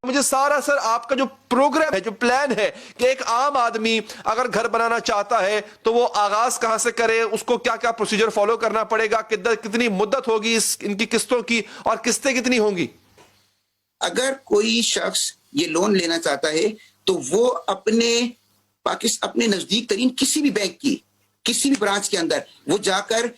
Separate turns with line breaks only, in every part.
मुझे सारा सर आपका जो प्रोग्राम है, जो प्लान है कि एक आम आदमी अगर घर बनाना चाहता है तो वो आगाज कहां से करे, उसको क्या क्या प्रोसीजर फॉलो करना पड़ेगा, कितनी मुद्दत होगी इनकी किस्तों की और किस्तें कितनी होंगी?
अगर कोई शख्स ये लोन लेना चाहता है तो वो अपने नजदीक तरीन किसी भी बैंक की किसी भी ब्रांच के अंदर वो जाकर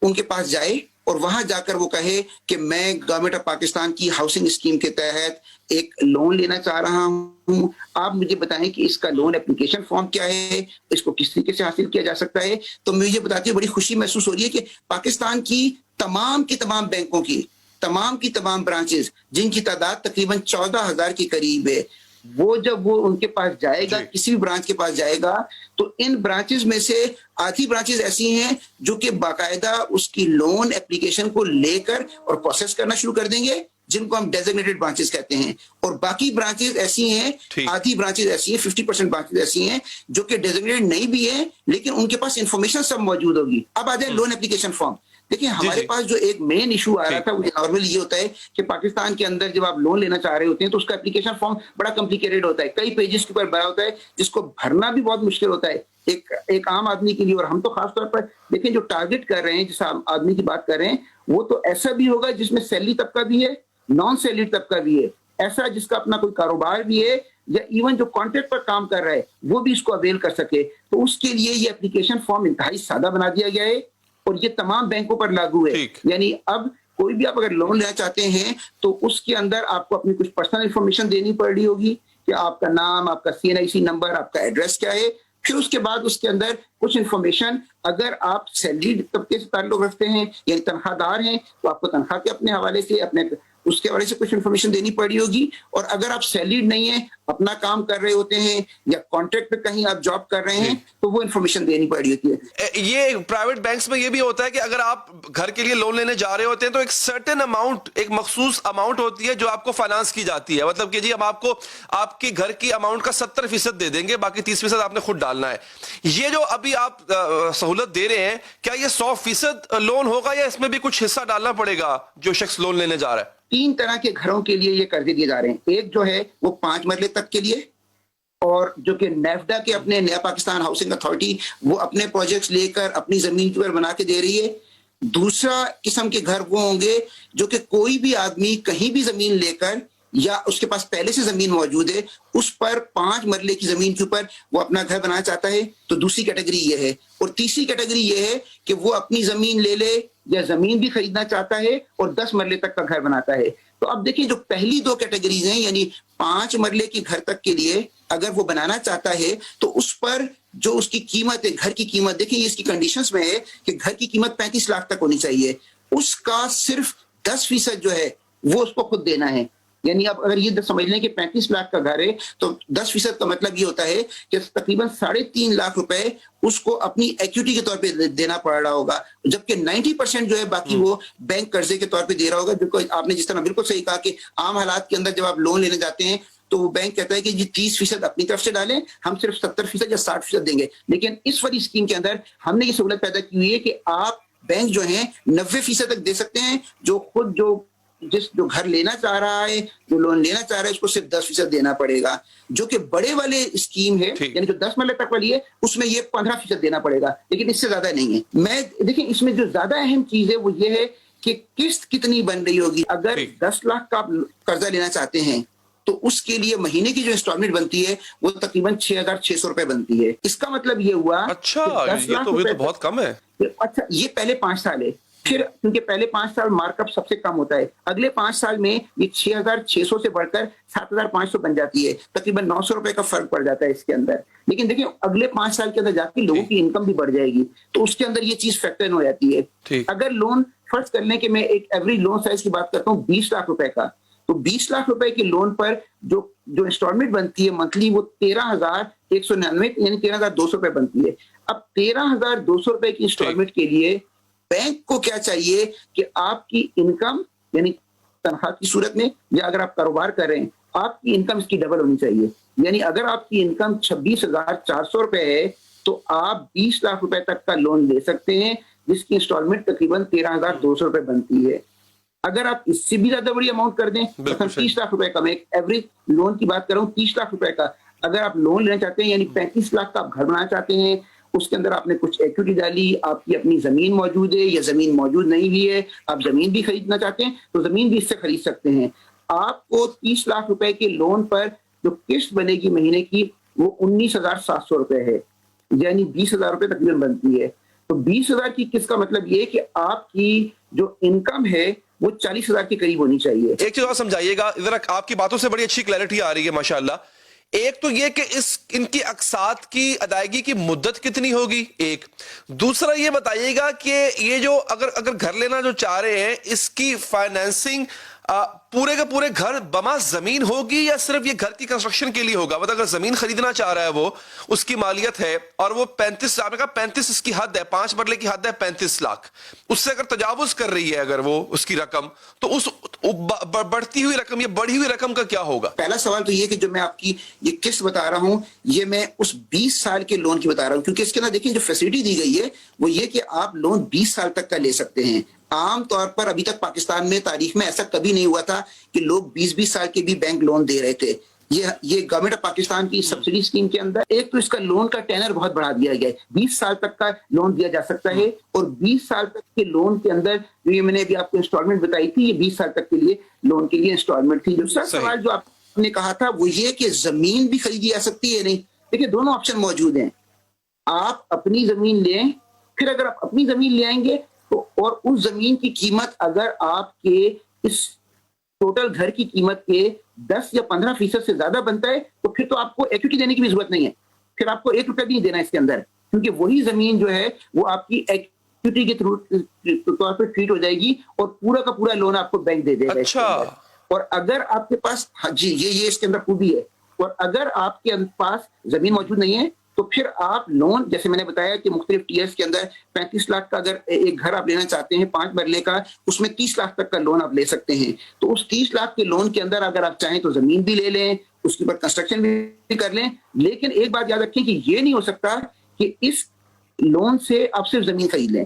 उनके पास जाए और वहां जाकर वो कहे कि मैं गवर्नमेंट ऑफ पाकिस्तान की हाउसिंग स्कीम के तहत एक लोन लेना चाह रहा हूं, आप मुझे बताएं कि इसका लोन एप्लीकेशन फॉर्म क्या है, इसको किस तरीके से हासिल किया जा सकता है। तो मुझे बताते हुए बड़ी खुशी महसूस हो रही है कि पाकिस्तान की तमाम बैंकों की तमाम ब्रांचेस जिनकी तादाद तकरीबन 14,000 के करीब है, जब वो उनके पास जाएगा, किसी भी ब्रांच के पास जाएगा, तो इन ब्रांचेस में से आधी ब्रांचेस ऐसी हैं जो कि बाकायदा उसकी लोन एप्लीकेशन को लेकर और प्रोसेस करना शुरू कर देंगे, जिनको हम डेजिग्नेटेड ब्रांचेस कहते हैं, और बाकी ब्रांचेस ऐसी हैं, आधी ब्रांचेस ऐसी हैं, 50% ब्रांचेस ऐसी हैं जो कि डेजिग्नेटेड नहीं भी है लेकिन उनके पास इंफॉर्मेशन सब मौजूद होगी। अब आ जाए लोन एप्लीकेशन फॉर्म। देखिए, हमारे पास जो एक मेन इशू आ रहा था वो नॉर्मली ये होता है कि पाकिस्तान के अंदर जब आप लोन लेना चाह रहे होते हैं तो उसका एप्लीकेशन फॉर्म बड़ा कॉम्प्लिकेटेड होता है, कई पेजेस के ऊपर भरा होता है, जिसको भरना भी बहुत मुश्किल होता है एक आम आदमी के लिए। और हम तो खासतौर पर देखें, जो टारगेट कर रहे हैं, जिस आम आदमी की बात कर रहे हैं, वो तो ऐसा भी होगा जिसमें सैलरी तबका भी है, नॉन सैलरी तबका भी है, ऐसा जिसका अपना कोई कारोबार भी है, या इवन जो कॉन्ट्रैक्ट पर काम कर रहा है वो भी इसको अवेल कर सके। तो उसके लिए ये एप्लीकेशन फॉर्म इंतहाई सादा बना दिया गया है और ये तमाम बैंकों पर लागू है। यानी अब कोई भी आप अगर लोन लेना चाहते हैं तो उसके अंदर आपको अपनी कुछ पर्सनल इंफॉर्मेशन देनी पड़ रही होगी कि आपका नाम, आपका CNIC नंबर, आपका एड्रेस क्या है। फिर उसके बाद उसके अंदर कुछ इंफॉर्मेशन, अगर आप सैलरी तबके से ताल्लुक रखते हैं यानी तनख्वाहदार हैं तो आपको तनख्वाह के अपने हवाले से उसके हवाले से कुछ इन्फॉर्मेशन देनी पड़ी होगी। और अगर आप सैलरीड नहीं है, अपना काम कर रहे होते हैं या कॉन्ट्रैक्ट पे कहीं आप जॉब कर रहे हैं, तो वो इन्फॉर्मेशन देनी पड़ी होती है।
ये प्राइवेट बैंक्स में ये भी होता है कि अगर आप घर के लिए लोन लेने जा रहे होते हैं तो एक सर्टेन अमाउंट, एक मखसूस अमाउंट होती है जो आपको फाइनेंस की जाती है। मतलब कि जी हम आपको आपकी घर की अमाउंट का 70% दे देंगे, बाकी 30% आपने खुद डालना है। ये जो अभी आप सहूलत दे रहे हैं, क्या ये 100% लोन होगा या इसमें भी कुछ हिस्सा डालना पड़ेगा जो शख्स लोन लेने जा रहा है?
3 तरह के घरों के लिए ये कर्जे दिए जा रहे हैं। एक जो है वो 5 मरले तक के लिए, और जो कि नेफ्डा के अपने नया पाकिस्तान हाउसिंग अथॉरिटी वो अपने प्रोजेक्ट्स लेकर अपनी जमीन पर बना के दे रही है। दूसरा किस्म के घर वो होंगे जो कि कोई भी आदमी कहीं भी जमीन लेकर या उसके पास पहले से जमीन मौजूद है, उस पर 5 मरले की जमीन के ऊपर वो अपना घर बनाना चाहता है, तो दूसरी कैटेगरी ये है। और तीसरी कैटेगरी ये है कि वो अपनी जमीन ले या जमीन भी खरीदना चाहता है और 10 मरले तक का घर बनाता है। तो अब देखिए, जो पहली 2 कैटेगरीज हैं यानी 5 मरले की घर तक के लिए अगर वो बनाना चाहता है तो उस पर जो उसकी कीमत है, घर की कीमत, देखिए इसकी कंडीशंस में है कि घर की कीमत 35 लाख तक होनी चाहिए, उसका सिर्फ 10% जो है वो उसको खुद देना है। यानी आप अगर ये समझ लें कि 35 लाख का घर है तो 10% का मतलब ये होता है कि तकरीबन 3.5 लाख रुपए उसको अपनी इक्विटी के तौर पे देना पड़ रहा होगा, जबकि 90% जो है बाकी वो बैंक कर्जे के तौर पे दे रहा होगा। बिल्कुल आपने जिस तरह बिल्कुल सही कहा कि आम हालात के अंदर जब आप लोन लेने जाते हैं तो वो बैंक कहता है कि जी 30% अपनी तरफ से डालें, हम सिर्फ 70% या 60% देंगे। लेकिन इस वाली स्कीम के अंदर हमने ये सहूलत पैदा की हुई है कि आप बैंक जो है 90% तक दे सकते हैं, जो खुद जो घर लेना चाह रहा है, जो लोन लेना चाह रहा है, उसको सिर्फ 10% देना पड़ेगा। जो कि बड़े वाले स्कीम है यानी जो 10 मरले तक वाली है उसमें ये 15% देना पड़ेगा, लेकिन इससे ज्यादा नहीं है। देखिए, इसमें जो ज्यादा अहम चीज है वो ये है कि किस्त कितनी बन रही होगी। अगर 10 लाख का कर्जा लेना चाहते हैं तो उसके लिए महीने की जो इंस्टॉलमेंट बनती है वो तकरीबन 6,600 रुपए बनती है। इसका मतलब ये हुआ,
अच्छा, ये तो बहुत कम है।
अच्छा, ये पहले 5 साल है, फिर क्योंकि पहले 5 साल मार्कअप सबसे कम होता है, अगले 5 साल में ये 6,600 से बढ़कर 7,500 बन जाती है, तकरीबन 900 रुपए का फर्क पड़ जाता है इसके अंदर। लेकिन देखिए, अगले 5 साल के अंदर जाके लोगों की इनकम भी बढ़ जाएगी, तो उसके अंदर ये चीज फैक्टर इन हो जाती है। अगर लोन फर्ज कर लें कि मैं एक एवरेज लोन साइज की बात करता हूँ 20 लाख रुपए का, तो 20 लाख रुपए के लोन पर जो इंस्टॉलमेंट बनती है मंथली वो 13,199 यानी 13,200 रुपए बनती है। अब 13,200 रुपए की इंस्टॉलमेंट के लिए बैंक को क्या चाहिए कि आपकी इनकम यानी तनख्वाह की सूरत में या अगर आप कारोबार कर रहे हैं आपकी इनकम इसकी डबल होनी चाहिए। यानी अगर आपकी इनकम 26,400 रुपए है तो आप 20 लाख रुपए तक का लोन ले सकते हैं, जिसकी इंस्टॉलमेंट तकरीबन 13,200 रुपए बनती है। अगर आप इससे भी ज्यादा बड़ी अमाउंट कर दें, मतलब 30 लाख रुपए का, मैं एक एवरेज लोन की बात कर रहा हूँ, 30 लाख रुपए का अगर आप लोन लेना चाहते हैं, यानी 35 लाख का आप घर बनाना चाहते हैं, उसके अंदर आपने कुछ इक्विटी डाली, आपकी अपनी जमीन मौजूद है या जमीन मौजूद नहीं भी है, आप जमीन भी खरीदना चाहते हैं तो जमीन भी इससे खरीद सकते हैं। आपको 30 लाख रुपए के लोन पर जो किस्त बनेगी महीने की वो 19,700 रुपए है, यानी 20,000 रुपए तकरीबन बनती है। तो 20,000 की किस्त का मतलब ये कि आपकी जो इनकम है वो 40,000 के करीब होनी चाहिए।
एक चीज और समझाइएगा, इधर आपकी बातों से बड़ी अच्छी क्लैरिटी आ रही है माशाल्लाह। एक तो ये कि इनकी अकसात की अदायगी की मुद्दत कितनी होगी, एक। दूसरा ये बताइएगा कि ये जो अगर घर लेना जो चाह रहे हैं, इसकी फाइनेंसिंग पूरे के पूरे घर बमा जमीन होगी या सिर्फ ये घर की कंस्ट्रक्शन के लिए होगा? मतलब अगर जमीन खरीदना चाह रहा है वो, उसकी मालियत है और वो 35, आपने कहा 35 इसकी हद है, 5 मरले की हद है 35 लाख, उससे अगर तजावुज कर रही है अगर वो उसकी रकम, तो उस बढ़ती हुई रकम या बढ़ी हुई रकम का क्या होगा?
पहला सवाल तो ये कि जो मैं आपकी ये किस्त बता रहा हूं, ये मैं उस 20 साल के लोन की बता रहा हूं, क्योंकि इसके अंदर देखिए जो फैसिलिटी दी गई है वो ये कि आप लोन 20 साल तक का ले सकते हैं। आमतौर पर अभी तक पाकिस्तान में तारीख में ऐसा कभी नहीं हुआ था कि लोग 20-20 साल के भी बैंक लोन दे रहे थे। ये गवर्नमेंट ऑफ पाकिस्तान की सब्सिडी स्कीम के अंदर एक तो इसका लोन का टेनर बहुत बढ़ा दिया गया है, 20 साल तक का लोन दिया जा सकता है, और 20 साल तक के लोन के अंदर जो ये मैंने अभी आपको इंस्टॉलमेंट बताई थी, ये 20 साल तक के लिए लोन के लिए इंस्टॉलमेंट थी। दूसरा सवाल जो आपने कहा था वो ये कि जमीन भी खरीदी जा सकती है, नहीं, देखिए दोनों ऑप्शन मौजूद हैं। आप अपनी जमीन लें, फिर अगर आप अपनी जमीन ले आएंगे तो और उस जमीन की कीमत अगर आपके इस टोटल घर की कीमत के 10 या 15% से ज्यादा बनता है तो फिर तो आपको इक्विटी देने की भी जरूरत नहीं है, फिर आपको 1 रुपया भी नहीं देना इसके अंदर, क्योंकि वही जमीन जो है वो आपकी इक्विटी के तौर पर ट्रीट हो जाएगी और पूरा का पूरा लोन आपको बैंक दे देगा।
अच्छा।
और अगर आपके पास, हाँ जी, ये इसके अंदर खूबी है, और अगर आपके पास जमीन मौजूद नहीं है तो फिर आप लोन, जैसे मैंने बताया कि मुख्तलिफ टीयर्स के अंदर 35 लाख का अगर एक घर आप लेना चाहते हैं 5 मरले का, उसमें 30 लाख तक का लोन आप ले सकते हैं। तो उस 30 लाख के लोन के अंदर अगर आप चाहें तो जमीन भी ले लें, उसके ऊपर कंस्ट्रक्शन भी कर लें, लेकिन एक बात याद रखें कि ये नहीं हो सकता कि इस लोन से आप सिर्फ जमीन खरीद लें,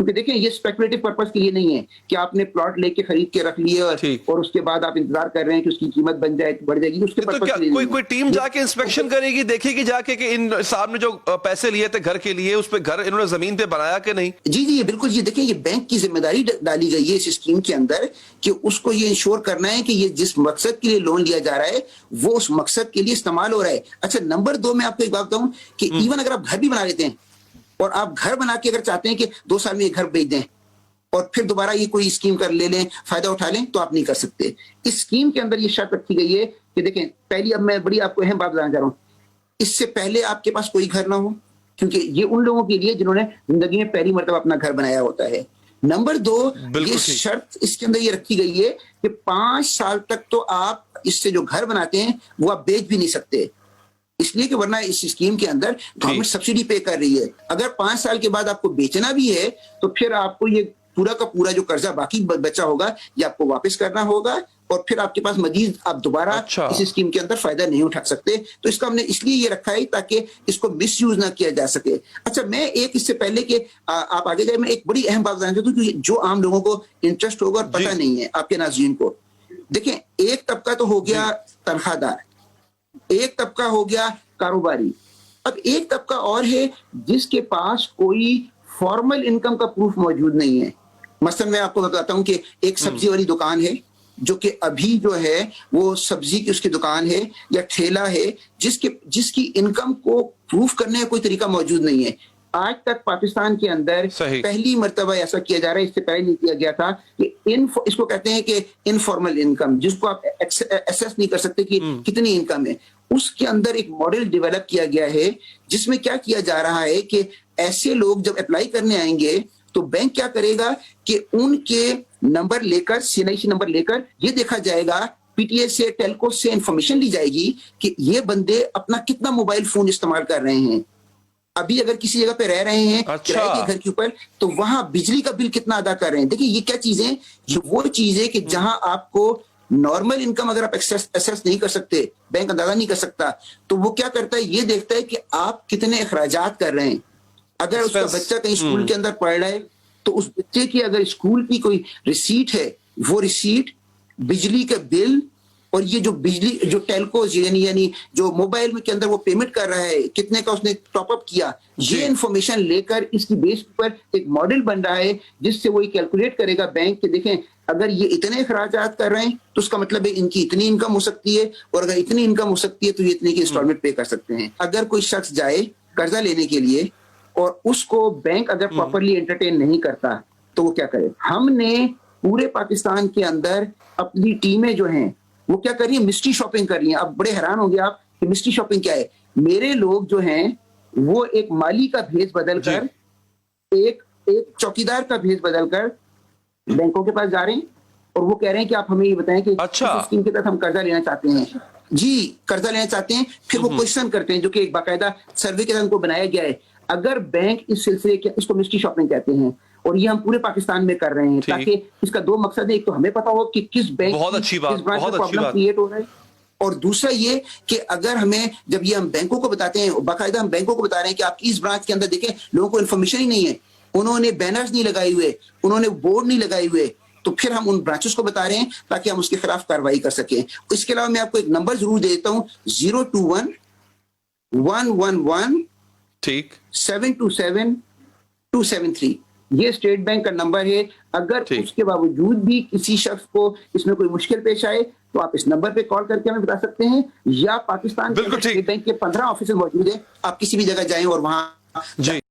क्योंकि देखिए ये स्पेकुलेटिव पर्पस के लिए नहीं है कि आपने प्लॉट लेके खरीद के रख लिए और उसके बाद आप इंतजार कर रहे हैं कि उसकी कीमत बन जाए, बढ़ जाएगी, उसके
तो क्या कोई टीम जाके इंस्पेक्शन करेगी, देखेगी जाके कि इन साहब ने जो पैसे लिए थे घर के लिए, उस पे घर इन्होंने जमीन पे बनाया कि नहीं?
जी बिल्कुल, ये देखिए ये बैंक की जिम्मेदारी डाली गई है इस स्कीम के अंदर कि उसको ये इंश्योर करना है कि ये जिस मकसद के लिए लोन लिया जा रहा है वो उस मकसद के लिए इस्तेमाल हो रहा है। अच्छा, नंबर 2 मैं आपको एक बात बताऊं कि इवन अगर आप घर भी बना लेते हैं और आप घर बना के अगर चाहते हैं कि 2 साल में ये घर बेच दें और फिर दोबारा ये कोई स्कीम कर ले लें, फायदा उठा लें, तो आप नहीं कर सकते। इस स्कीम के अंदर ये शर्त रखी गई है कि देखें, पहली, अब मैं बड़ी आपको अहम बात बताना चाह रहा हूं, इससे पहले आपके पास कोई घर ना हो, क्योंकि ये उन लोगों के लिए जिन्होंने जिंदगी में पहली मरतबा अपना घर बनाया होता है। नंबर 2, ये शर्त इसके अंदर ये रखी गई है कि 5 साल तक तो आप इससे जो घर बनाते हैं वो आप बेच भी नहीं सकते, इसलिए कि वरना इस स्कीम के अंदर गवर्नमेंट सब्सिडी पे कर रही है। अगर 5 साल के बाद आपको बेचना भी है तो फिर आपको ये पूरा का पूरा जो कर्जा बाकी बचा होगा ये आपको वापस करना होगा, और फिर आपके पास मजीद आप दोबारा इस स्कीम के अंदर फायदा नहीं उठा सकते। तो इसका हमने इसलिए ये रखा है ताकि इसको मिसयूज ना किया जा सके। अच्छा, मैं एक इससे पहले कि आप आगे जाए, मैं एक बड़ी अहम बात बताना चाहता हूँ कि जो आम लोगों को इंटरेस्ट होगा और पता नहीं है आपके नाज़रीन को। देखें, एक तबका तो हो गया तनख्वाहदार, एक तबका हो गया कारोबारी, अब एक तबका और है जिसके पास कोई फॉर्मल इनकम का प्रूफ मौजूद नहीं है। मसलन मैं आपको बताता हूं कि एक सब्जी वाली दुकान है जो कि अभी जो है वो सब्जी की उसकी दुकान है या ठेला है जिसकी इनकम को प्रूफ करने का कोई तरीका मौजूद नहीं है। आज तक पाकिस्तान के अंदर पहली मर्तबा ऐसा किया जा रहा है, इससे पहले नहीं किया गया था, कि इसको कहते हैं कि इनफॉर्मल इनकम, जिसको आप एसेस नहीं कर सकते कि कितनी इनकम है। उसके अंदर एक मॉडल डेवलप किया गया है जिसमें क्या किया जा रहा है कि ऐसे लोग जब अप्लाई करने आएंगे तो बैंक क्या करेगा कि उनके नंबर लेकर, सीएनआईसी नंबर लेकर ये देखा जाएगा, पीटीए से, टेलको से इंफॉर्मेशन ली जाएगी कि ये बंदे अपना कितना मोबाइल फोन इस्तेमाल कर रहे हैं, अभी अगर किसी जगह पे रह रहे हैं किराए के घर के ऊपर तो वहां बिजली का बिल कितना अदा कर रहे हैं। देखिए ये क्या चीजें, ये वो चीजें कि जहां आपको नॉर्मल इनकम अगर आप एसेस नहीं कर सकते, बैंक अंदाजा नहीं कर सकता, तो वो क्या करता है, ये देखता है कि आप कितने अखराजात कर रहे हैं। अगर उसका
Expense,
बच्चा कहीं स्कूल के अंदर पढ़ रहा है, तो उस बच्चे की अगर स्कूल की कोई रिसीट है, वो रिसीट बिजली का बिल और ये जो बिजली जो टेलकोज यानी जो मोबाइल में के अंदर वो पेमेंट कर रहा है, कितने का उसने टॉपअप किया,
जी।
ये इंफॉर्मेशन लेकर इसकी बेस पर एक मॉडल बन रहा है, जिससे वो कैलकुलेट करेगा बैंक के, देखें अगर ये इतने अखराजात कर रहे हैं तो उसका मतलब है इनकी इतनी इनकम हो सकती है, और अगर इतनी इनकम हो सकती है तो ये इतने की इंस्टॉलमेंट पे कर सकते हैं। अगर कोई शख्स जाए कर्जा लेने के लिए और उसको बैंक अगर प्रॉपरली एंटरटेन नहीं करता, तो वो क्या करे। हमने पूरे पाकिस्तान के अंदर अपनी टीमें जो हैं वो क्या कर रही है, मिस्ट्री शॉपिंग कर रही हैं। अब बड़े हैरान होंगे आप कि मिस्ट्री शॉपिंग क्या है। मेरे लोग जो हैं वो एक माली का भेस बदल कर, एक चौकीदार का भेस बदल कर बैंकों के पास जा रहे हैं और वो कह रहे हैं कि आप हमें ये बताएं कि
अच्छा।
इस स्कीम के तहत हम कर्जा लेना चाहते हैं। जी, कर्जा लेना चाहते हैं। फिर वो क्वेश्चन करते हैं, जो कि एक बाकायदा सर्वे के तहत उनको बनाया गया है। अगर बैंक इस सिलसिले के, इसको मिस्ट्री शॉपिंग कहते हैं, और ये हम पूरे पाकिस्तान में कर रहे हैं, ताकि इसका दो मकसद है, एक तो हमें पता हो कि किस बैंक
बहुत अच्छी बात,
किस ब्रांच
बहुत
में
अच्छी
प्रॉब्लम
बात।
क्रिएट हो रहा है, और दूसरा ये कि अगर हमें जब ये हम बैंकों को बताते हैं, बाकायदा हम बैंकों को बता रहे हैं कि आपकी इस ब्रांच के अंदर देखें लोगों को इन्फॉर्मेशन ही नहीं है, उन्होंने बैनर्स नहीं लगाए हुए, उन्होंने बोर्ड नहीं लगाए हुए, तो फिर हम उन ब्रांचेस को बता रहे हैं ताकि हम उसके खिलाफ कार्रवाई कर सकें। इसके अलावा मैं आपको एक नंबर जरूर दे देता हूं, 021-111
ठीक
727-273। ये स्टेट बैंक का नंबर है। अगर उसके बावजूद भी किसी शख्स को इसमें कोई मुश्किल पेश आए तो आप इस नंबर पे कॉल करके हमें बता सकते हैं, या पाकिस्तान के स्टेट बैंक के 15 ऑफिस मौजूद है, आप किसी भी जगह जाएं और वहां
जी।